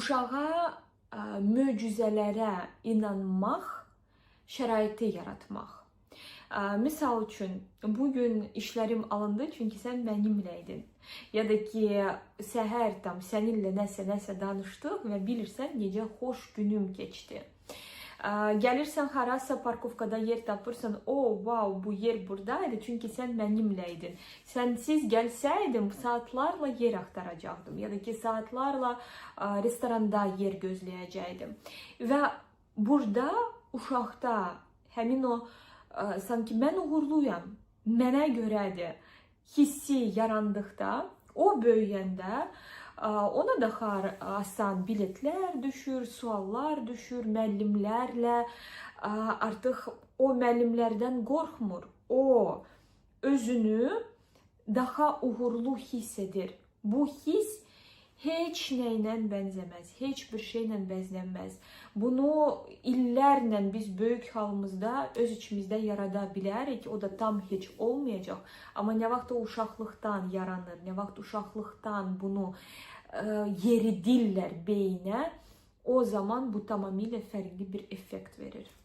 Uşağa möcüzələrə inanmaq, şəraiti yaratmaq. Misal üçün, bugün işlərim alındı çünki sən mənimləydin. Ya da ki, səhər tam səninlə nəsə danışdıq və bilirsən necə xoş günüm keçdi. Gəlirsən harasa parkovkada yer tapırsan, wow, bu yer buradaydı çünki sən mənimləydin. Sənsiz gəlsəydim saatlarla yer axtaracaqdım ya da ki saatlarla restoranda yer gözləyəcəkdim. Və burada uşaqda həmin o sanki mən uğurluyam, mənə görədir hissi yarandıqda, o böyüyəndə ona daha asan biletlər düşür, suallar düşür, müəllimlərlə artıq o müəllimlərdən qorxmur. O özünü daha uğurlu hiss edir. Bu hiss heç nəylə bənzəməz, heç bir şeylə bənzəməz. Bunu illərlə biz böyük halımızda öz içimizdə yarada bilərik. O da tam heç olmayacaq. Amma nə vaxt o uşaqlıqdan yaranır, nə vaxt uşaqlıqdan bunu yeridirlər beyinə, o zaman bu tamamilə fərqli bir effekt verir.